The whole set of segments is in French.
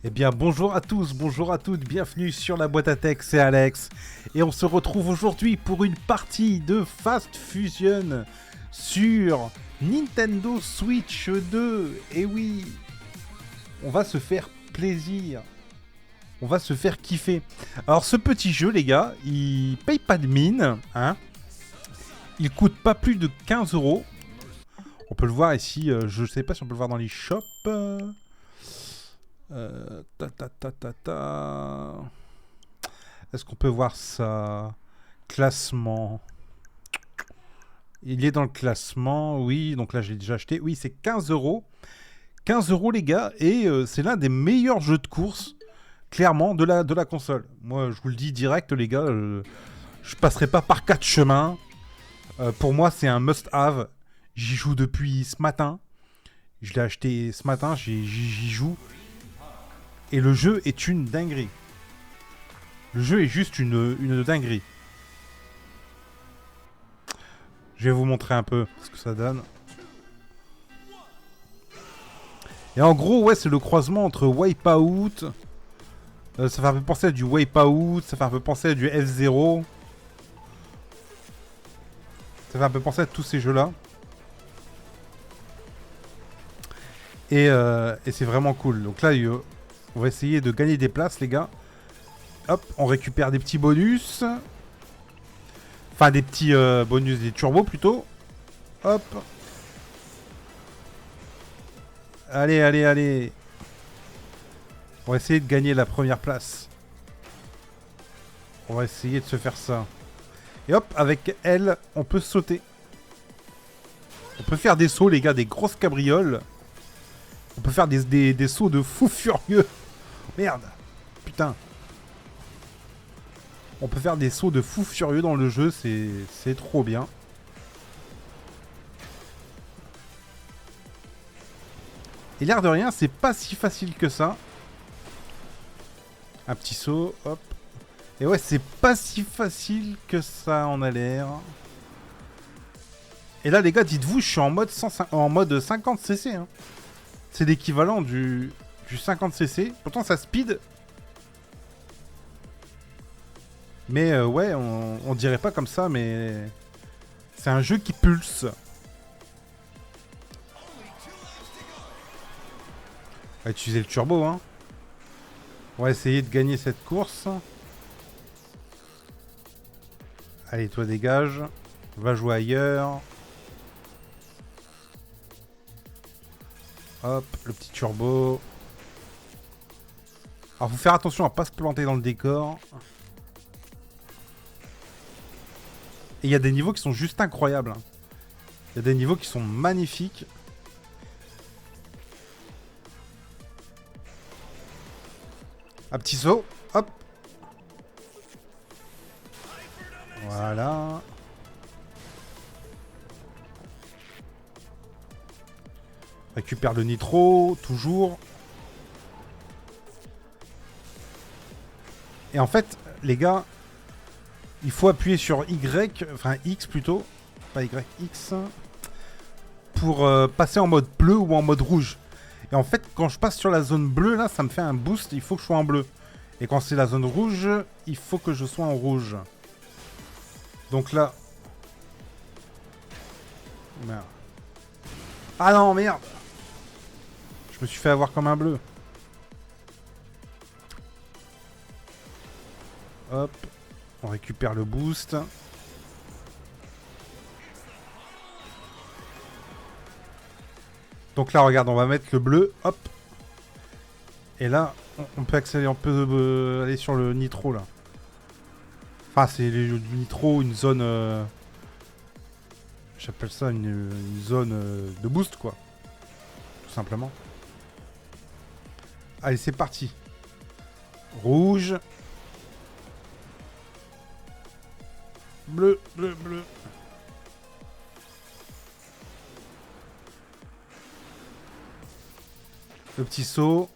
Eh bien bonjour à tous, bonjour à toutes, bienvenue sur la boîte à tech, c'est Alex. Et on se retrouve aujourd'hui pour une partie de Fast Fusion sur Nintendo Switch 2. Et oui, on va se faire plaisir, on va se faire kiffer. Alors ce petit jeu les gars, il paye pas de mine, hein. Il coûte pas plus de 15 euros. On peut le voir ici, je sais pas si on peut le voir dans les shops. Ta. Est-ce qu'on peut voir ça? Classement. Il est dans le classement, oui. Donc là, j'ai déjà acheté. Oui, c'est 15 euros. 15 euros, les gars. Et c'est l'un des meilleurs jeux de course, clairement, de la console. Moi, je vous le dis direct, les gars. Je passerai pas par 4 chemins. Pour moi, c'est un must-have. J'y joue depuis ce matin. Je l'ai acheté ce matin. J'y joue. Et le jeu est une dinguerie. Le jeu est juste une dinguerie. Je vais vous montrer un peu ce que ça donne. Et en gros, ouais, c'est le croisement entre Wipeout. Ça fait un peu penser à du Wipeout. Ça fait un peu penser à du F-Zero. Ça fait un peu penser à tous ces jeux-là. Et c'est vraiment cool. Donc là, on va essayer de gagner des places, les gars. Hop, on récupère des petits bonus. Enfin, des petits bonus, des turbos plutôt. Hop. Allez, allez, allez. On va essayer de gagner la première place. On va essayer de se faire ça. Et hop, avec elle, on peut sauter. On peut faire des sauts, les gars, des grosses cabrioles. On peut faire des sauts de fou furieux. Merde. Putain. On peut faire des sauts de fou furieux dans le jeu, c'est trop bien. Et l'air de rien, c'est pas si facile que ça. Un petit saut, hop. Et ouais, c'est pas si facile que ça en a l'air. Et là, les gars, dites-vous, je suis en mode 50cc. Hein. C'est l'équivalent du 50cc. Pourtant, ça speed. Mais ouais, on dirait pas comme ça, mais c'est un jeu qui pulse. On va utiliser le turbo, hein. On va essayer de gagner cette course. Allez, toi, dégage. Va jouer ailleurs. Hop, le petit turbo. Alors, faut faire attention à pas se planter dans le décor. Et il y a des niveaux qui sont juste incroyables. Il y a des niveaux qui sont magnifiques. Un petit saut. Hop. Voilà. Récupère le nitro, toujours. Et en fait, les gars, il faut appuyer sur Y, enfin X plutôt, pas Y, X, pour passer en mode bleu ou en mode rouge. Et en fait, quand je passe sur la zone bleue, là, ça me fait un boost, il faut que je sois en bleu. Et quand c'est la zone rouge, il faut que je sois en rouge. Donc là... Merde. Ah non, merde! Je me suis fait avoir comme un bleu. Hop. On récupère le boost. Donc là, regarde, on va mettre le bleu. Hop. Et là, on peut accélérer, on peut aller sur le nitro, là. Enfin, c'est le nitro, une zone... J'appelle ça une zone de boost, quoi. Tout simplement. Allez, c'est parti. Rouge. Bleu, bleu, bleu. Le petit saut.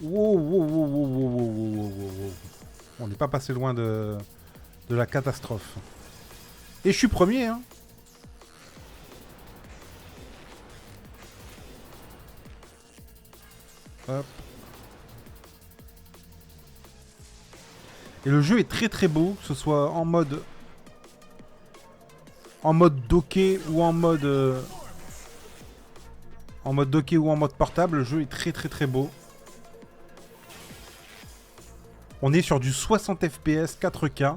Wow, wow, wow, wow, wow, wow, wow, wow, wow. On n'est pas passé loin de la catastrophe. Et je suis premier, hein. Hop. Et le jeu est très très beau, que ce soit en mode docké ou en mode docké ou en mode portable. Le jeu est très très très beau. On est sur du 60 FPS 4K.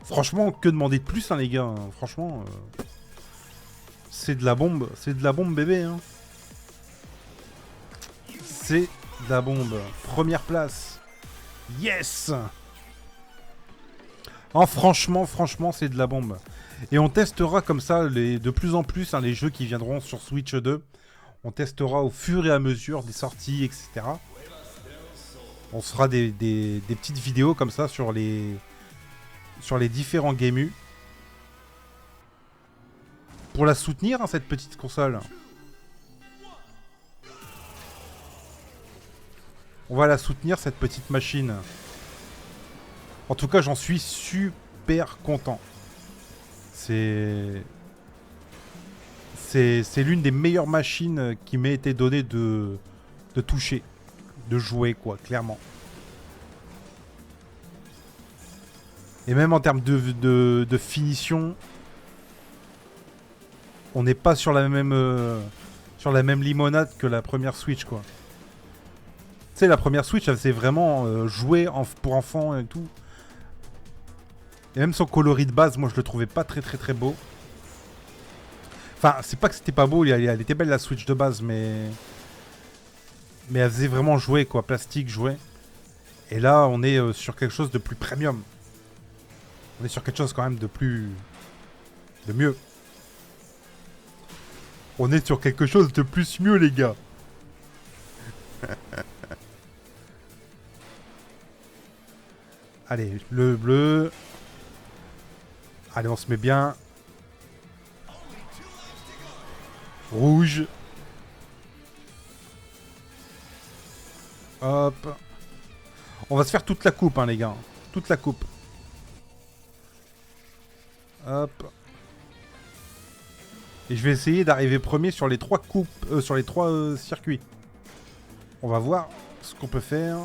Franchement, que demander de plus, hein, les gars. Franchement, c'est de la bombe. C'est de la bombe, bébé. Hein. C'est de la bombe. Première place. Yes! Oh, franchement, c'est de la bombe. Et on testera comme ça de plus en plus les jeux qui viendront sur Switch 2. On testera au fur et à mesure des sorties, etc. On se fera des petites vidéos comme ça sur les différents Game U. Pour la soutenir, hein, cette petite console. On va la soutenir, cette petite machine. En tout cas, j'en suis super content. C'est l'une des meilleures machines qui m'ait été donnée de toucher, de jouer, quoi, clairement. Et même en termes de finition, on n'est pas sur la même limonade que la première Switch, quoi. Tu sais, la première Switch, elle faisait vraiment jouer pour enfants et tout. Et même son coloris de base, moi je le trouvais pas très très très beau. Enfin, c'est pas que c'était pas beau, elle était belle la Switch de base, mais elle faisait vraiment jouer, quoi, plastique, jouer. Et là, on est sur quelque chose de plus premium. On est sur quelque chose quand même de mieux. On est sur quelque chose de plus mieux, les gars. Allez, le bleu. Allez, on se met bien. Rouge. Hop. On va se faire toute la coupe, hein, les gars. Toute la coupe. Hop. Et je vais essayer d'arriver premier sur les 3 coupes, sur les 3 circuits. On va voir ce qu'on peut faire.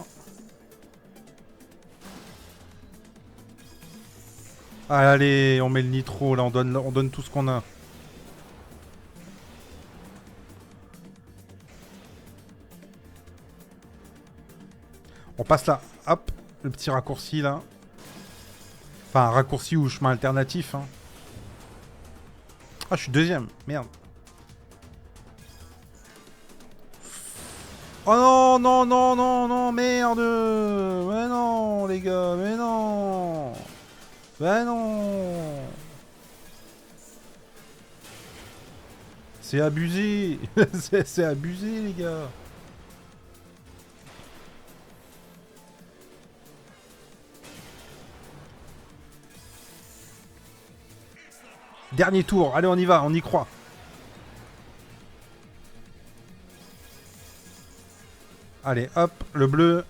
Allez, on met le nitro, là, on donne tout ce qu'on a. On passe là, hop, le petit raccourci là. Enfin, un raccourci ou chemin alternatif. Hein. Ah, je suis deuxième, merde. Oh non, non, non, non, non, merde. Mais non, les gars, mais non. Ben non. C'est abusé. C'est abusé, les gars. Dernier tour. Allez, on y va, on y croit. Allez, hop, le bleu.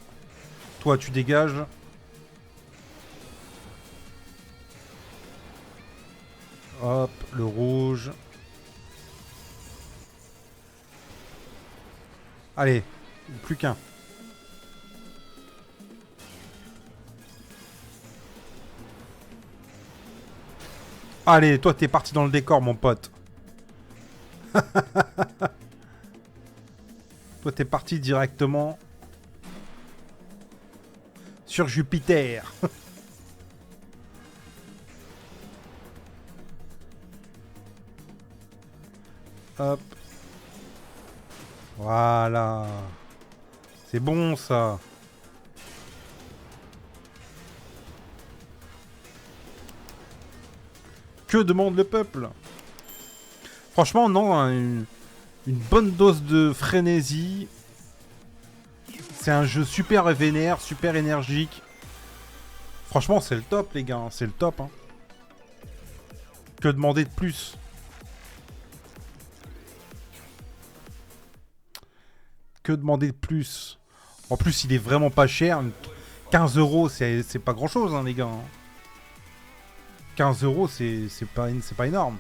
Toi, tu dégages. Hop, le rouge. Allez, plus qu'un. Allez, toi, t'es parti dans le décor, mon pote. Toi, t'es parti directement sur Jupiter. Hop. Voilà. C'est bon, ça. Que demande le peuple? Franchement, non. Hein, une bonne dose de frénésie. C'est un jeu super vénère, super énergique. Franchement, c'est le top, les gars. C'est le top. Hein. Que demander de plus? Que demander de plus? En plus, il est vraiment pas cher. 15 €, c'est pas grand chose, hein, les gars. 15 €, c'est pas énorme.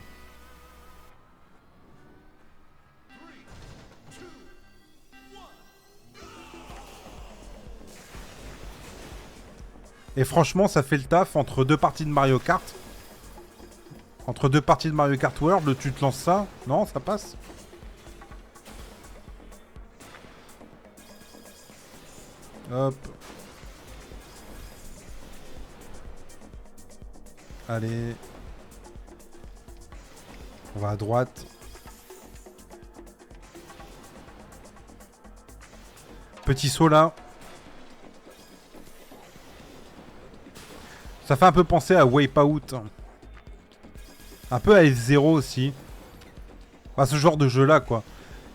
Et franchement, ça fait le taf entre deux parties de Mario Kart. Entre deux parties de Mario Kart World, tu te lances ça. Non, ça passe. Hop. Allez. On va à droite. Petit saut là. Ça fait un peu penser à Wipeout. Un peu à F0 aussi. Enfin, ce genre de jeu là quoi.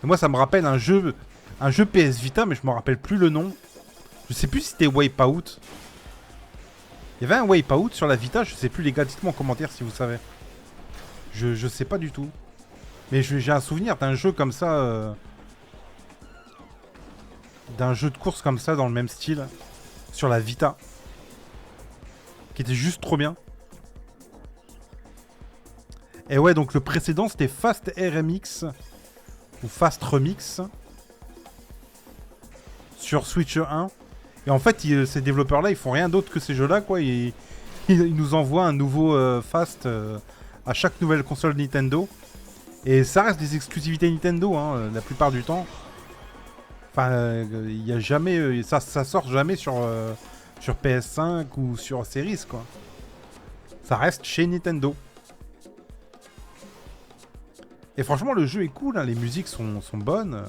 Et moi ça me rappelle un jeu PS Vita mais je me rappelle plus le nom. Je sais plus si c'était Wipeout. Il y avait un Wipeout sur la Vita, je sais plus les gars, dites-moi en commentaire si vous savez. Je sais pas du tout. Mais j'ai un souvenir d'un jeu comme ça. D'un jeu de course comme ça dans le même style. Sur la Vita. Qui était juste trop bien. Et ouais, donc le précédent c'était Fast RMX. Ou Fast Remix. Sur Switch 1. Et en fait, ces développeurs-là, ils font rien d'autre que ces jeux-là, quoi. Ils nous envoient un nouveau Fast à chaque nouvelle console Nintendo. Et ça reste des exclusivités Nintendo, hein, la plupart du temps. Enfin, il y a jamais... ça sort jamais sur PS5 ou sur Series, quoi. Ça reste chez Nintendo. Et franchement, le jeu est cool, hein, les musiques sont bonnes.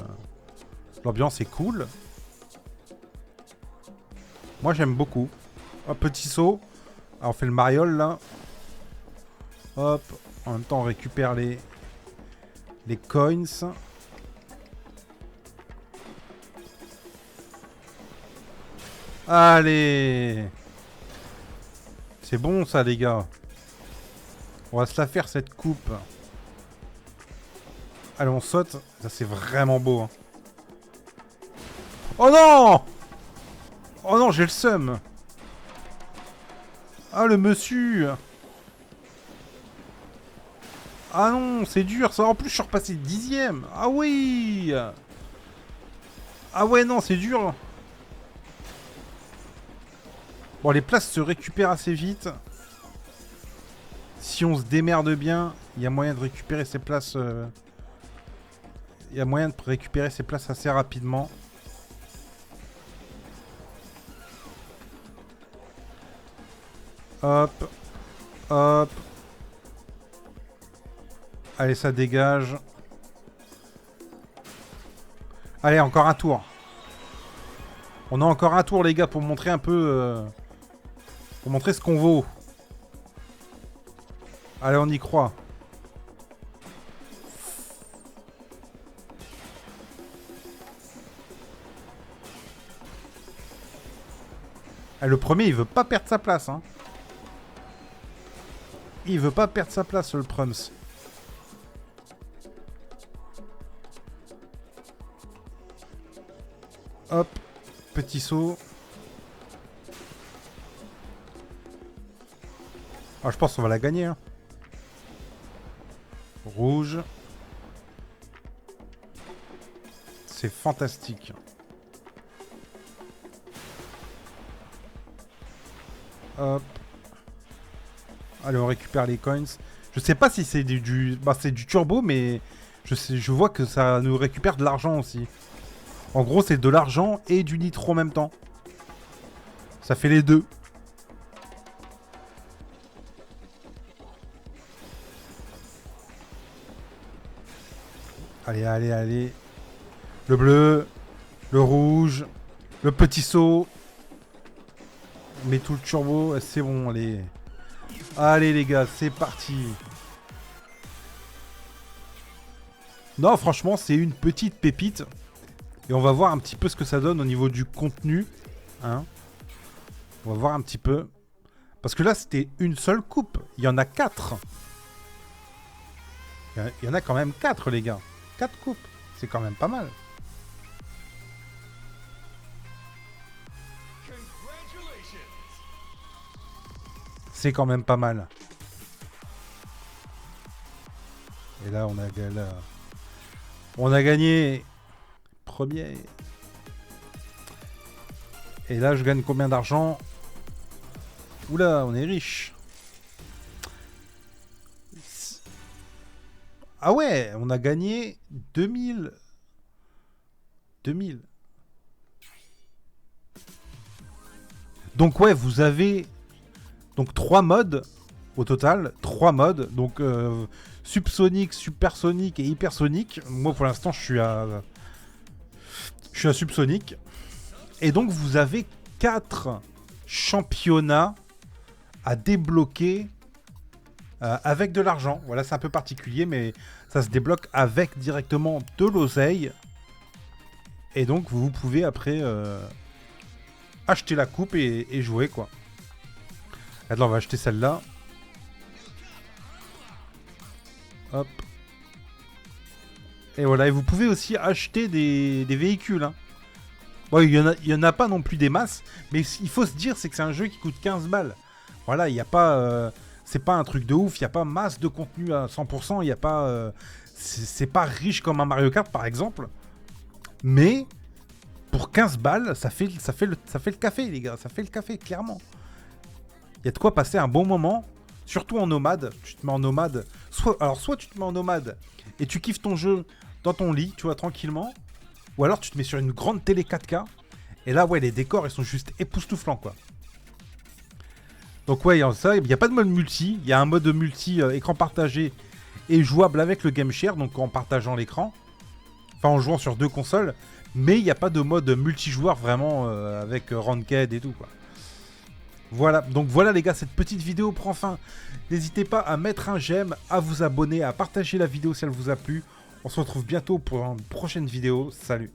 L'ambiance est cool. Moi, j'aime beaucoup. Un petit saut. Alors, on fait le mariole, là. Hop. En même temps, on récupère les coins. Allez. C'est bon, ça, les gars. On va se la faire, cette coupe. Allez, on saute. Ça, c'est vraiment beau. Hein. Oh non! Oh non, j'ai le seum. Ah, le monsieur. Ah non, c'est dur ça. En plus, je suis repassé 10ème. Ah oui. Ah ouais, non, c'est dur. Bon, les places se récupèrent assez vite. Si on se démerde bien, il y a moyen de récupérer ces places... Il y a moyen de récupérer ces places assez rapidement. Hop. Hop. Allez, ça dégage. Allez, encore un tour. On a encore un tour, les gars, pour montrer un peu... pour montrer ce qu'on vaut. Allez, on y croit. Ah, le premier, il veut pas perdre sa place, hein. Il veut pas perdre sa place, le Prums. Hop, petit saut. Ah, je pense qu'on va la gagner. Hein. Rouge. C'est fantastique. Hop. Allez, on récupère les coins. Je sais pas si c'est bah, c'est du turbo, mais je vois que ça nous récupère de l'argent aussi. En gros, c'est de l'argent et du nitro en même temps. Ça fait les deux. Allez, allez, allez. Le bleu, le rouge, le petit saut. On met tout le turbo, c'est bon, allez. Allez les gars, c'est parti. Non, franchement, c'est une petite pépite. Et on va voir un petit peu ce que ça donne au niveau du contenu. Hein. On va voir un petit peu. Parce que là, c'était une seule coupe. Il y en a 4. Il y en a quand même 4, les gars. 4 coupes. C'est quand même pas mal. C'est quand même pas mal. Et là, on a gagné. Premier. Et là, je gagne combien d'argent? Oula, on est riche. Ah ouais, on a gagné 2000. 2000. Donc ouais, vous avez donc 3 modes au total, 3 modes. Donc subsonique, supersonique et hypersonique. Moi pour l'instant, je suis à subsonique. Et donc vous avez 4 championnats à débloquer avec de l'argent. Voilà, c'est un peu particulier, mais ça se débloque avec directement de l'oseille. Et donc vous pouvez après acheter la coupe et jouer quoi. Attends, on va acheter celle-là. Hop. Et voilà, et vous pouvez aussi acheter des véhicules. Hein. Bon, il y en a pas non plus des masses, mais il faut se dire, c'est que c'est un jeu qui coûte 15 balles. Voilà, il n'y a pas... c'est pas un truc de ouf, il n'y a pas masse de contenu à 100%, il n'y a pas... c'est pas riche comme un Mario Kart, par exemple. Mais, pour 15 balles, ça fait le café, les gars. Ça fait le café, clairement. Il y a de quoi passer un bon moment, surtout en nomade. Tu te mets en nomade. Soit tu te mets en nomade et tu kiffes ton jeu dans ton lit, tu vois, tranquillement. Ou alors tu te mets sur une grande télé 4K. Et là, ouais, les décors, ils sont juste époustouflants, quoi. Donc ouais, il n'y a pas de mode multi. Il y a un mode multi écran partagé et jouable avec le Game Share, donc en partageant l'écran. Enfin, en jouant sur 2 consoles. Mais il n'y a pas de mode multijoueur vraiment avec Ranked et tout, quoi. Voilà, donc voilà les gars, cette petite vidéo prend fin. N'hésitez pas à mettre un j'aime, à vous abonner, à partager la vidéo si elle vous a plu. On se retrouve bientôt pour une prochaine vidéo. Salut!